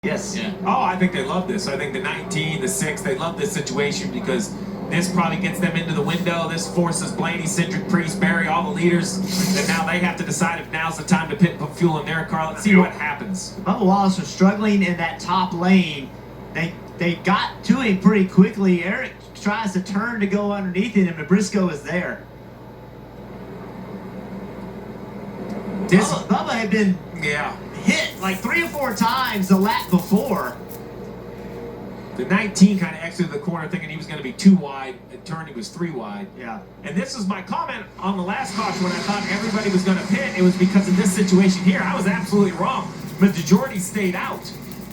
Yes. Yeah. Oh, I think they love this. I think the 19, the 6, they love this situation because this probably gets them into the window. This forces Blaney, Cindric, Priest, Barry, all the leaders. And now they have to decide if now's the time to put fuel in their car. Let's see what happens. Bubba Wallace was struggling in that top lane. They got to him pretty quickly. Eric tries to turn to go underneath him, and Briscoe is there. Bubba had been hit like 3 or 4 times the lap before. The 19 kind of exited the corner thinking he was going to be 2 wide. It turned, he was 3 wide. Yeah. And this is my comment on the last caution when I thought everybody was going to pit. It was because of this situation here. I was absolutely wrong. The majority stayed out.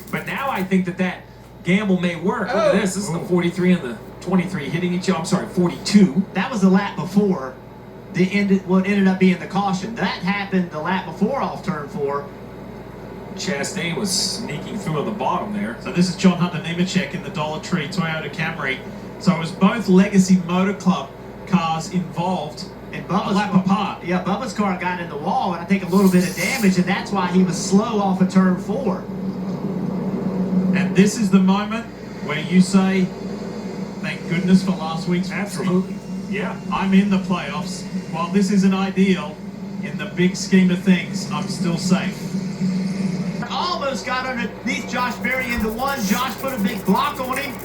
But now I think that gamble may work. Look at this. This is the 43 and the 23 hitting each other. I'm sorry, 42. That was the lap before. What ended up being the caution. That happened the lap before off turn 4. Chastain was sneaking through on the bottom there. So this is John Hunter Nemechek in the Dollar Tree Toyota Camry. So it was both Legacy Motor Club cars involved and a lap apart. Yeah, Bubba's car got in the wall and I think a little bit of damage, and that's why he was slow off of turn 4. And this is the moment where you say, thank goodness for last week's victory. Absolutely. Yeah. I'm in the playoffs. While this isn't ideal, in the big scheme of things, I'm still safe. Almost got underneath Josh Berry into 1. Josh put a big block on him.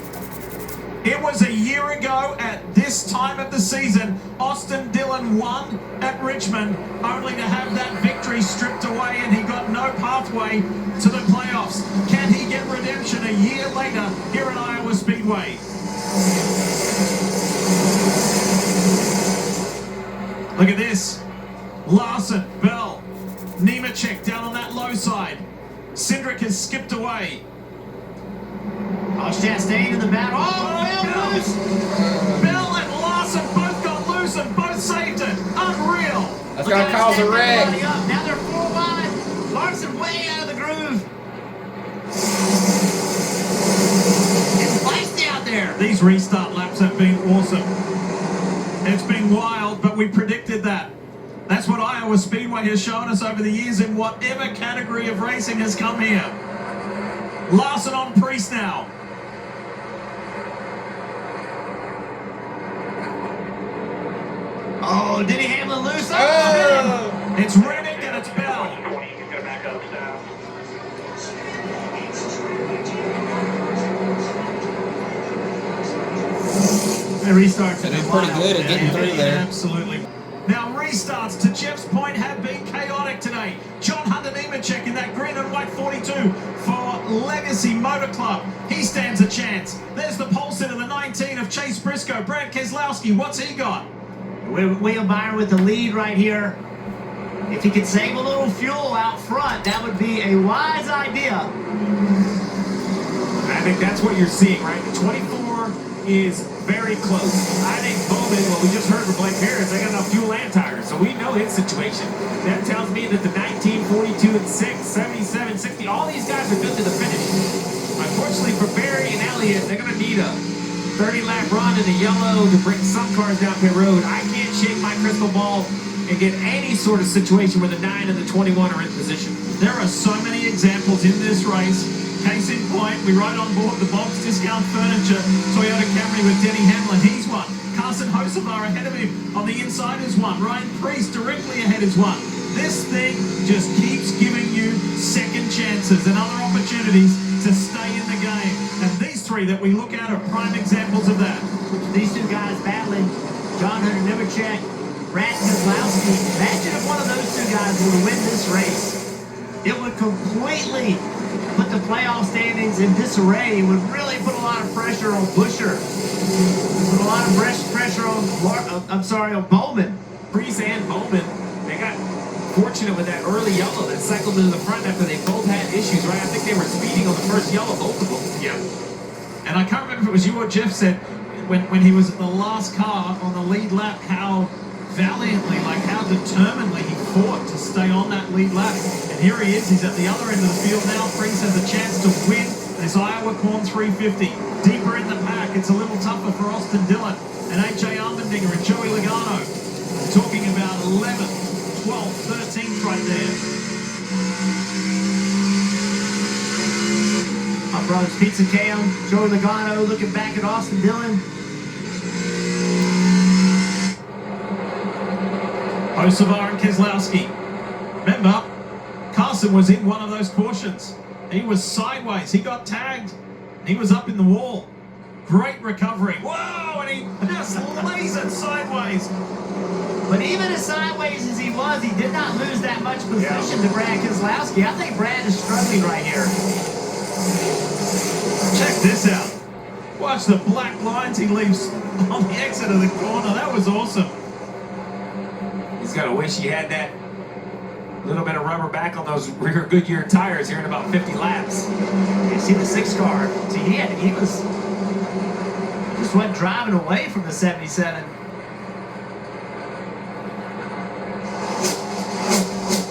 It was a year ago at this time of the season, Austin Dillon won at Richmond, only to have that victory stripped away, and he got no pathway to the playoffs. Can he get redemption a year later here at Iowa Speedway? Look at this. Larson, Bell, Nemechek down on that low side. Cindric has skipped away. Oh, Chastain in the battle. Oh, Bell loose! Bell and Larson both got loose and both saved it. Unreal. That's going to cause a wreck. Now they're 4 wide. Larson way out of the groove. It's feisty out there. These restart laps have been awesome. It's been wild, but we predicted that. That's what Iowa Speedway has shown us over the years in whatever category of racing has come here. Larson on Priest now. Oh, Denny Hamlin loose. Oh! It's Reddick and it's Bell. The restarts They're pretty good at getting through there. Absolutely. Now restarts, to Jeff's point, have been chaotic today. John Hunter Nemechek in that green and white 42 for Legacy Motor Club. He stands a chance. There's the pole sitter, the 19 of Chase Briscoe. Brad Keselowski, what's he got? William Byron with the lead right here. If he could save a little fuel out front, that would be a wise idea. I think that's what you're seeing, right? The 24 is very close. I think Bowman, what we just heard from Blake Harris, they got enough fuel and tires, so we know his situation. That tells me that the 19, 42, and 6, 77, 60, all these guys are good to the finish. Unfortunately for Barry and Elliott, they're going to need a 30-lap run in the yellow to bring some cars down pit road. I can't shake my crystal ball and get any sort of situation where the 9 and the 21 are in position. There are so many examples in this race. Case in point, we ride on board the Bob's Discount Furniture Toyota Camry with Denny Hamlin. He's one. Carson Hocevar ahead of him on the inside is one. Ryan Priest directly ahead is one. This thing just keeps giving you second chances and other opportunities to stay in the game. And these 3 that we look at are prime examples of that. These 2 guys battling, John Hunter Nemechek, Brad Keselowski. Imagine if one of those 2 guys were to win this race. It would completely put the playoff standings in disarray. It would really put a lot of pressure on Buescher. Put a lot of pressure on Bowman. Priest and Bowman, they got fortunate with that early yellow that cycled into the front after they both had issues, right? I think they were speeding on the first yellow, both of them. Yeah. And I can't remember if it was you or Jeff said when he was at the last car on the lead lap, how valiantly, like how determinedly he fought to stay on that lead lap. And here he is, he's at the other end of the field now. Priest has a chance to win this Iowa Corn 350. Deeper in the pack, it's a little tougher for Austin Dillon and A.J. Allmendinger and Joey Logano. Talking about 11th, 12th, 13th right there. Brown Brothers Pizza Cam, Joey Logano looking back at Austin Dillon. Osavar and Keselowski. Remember, Carson was in one of those cautions. He was sideways. He got tagged. He was up in the wall. Great recovery. Whoa! And he just lasered sideways. But even as sideways as he did not lose that much position to Brad Keselowski. I think Brad is struggling right here. Check this out. Watch the black lines he leaves on the exit of the corner. That was awesome. He's got to wish he had that little bit of rubber back on those rear Goodyear tires here in about 50 laps. You see the 6 car. See, he was just went driving away from the 77.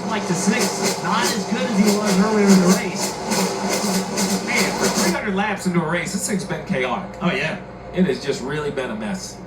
Like the 6, not as good as he was earlier in the race. Man, for 300 laps into a race, this thing's been chaotic. Oh, yeah. It has just really been a mess.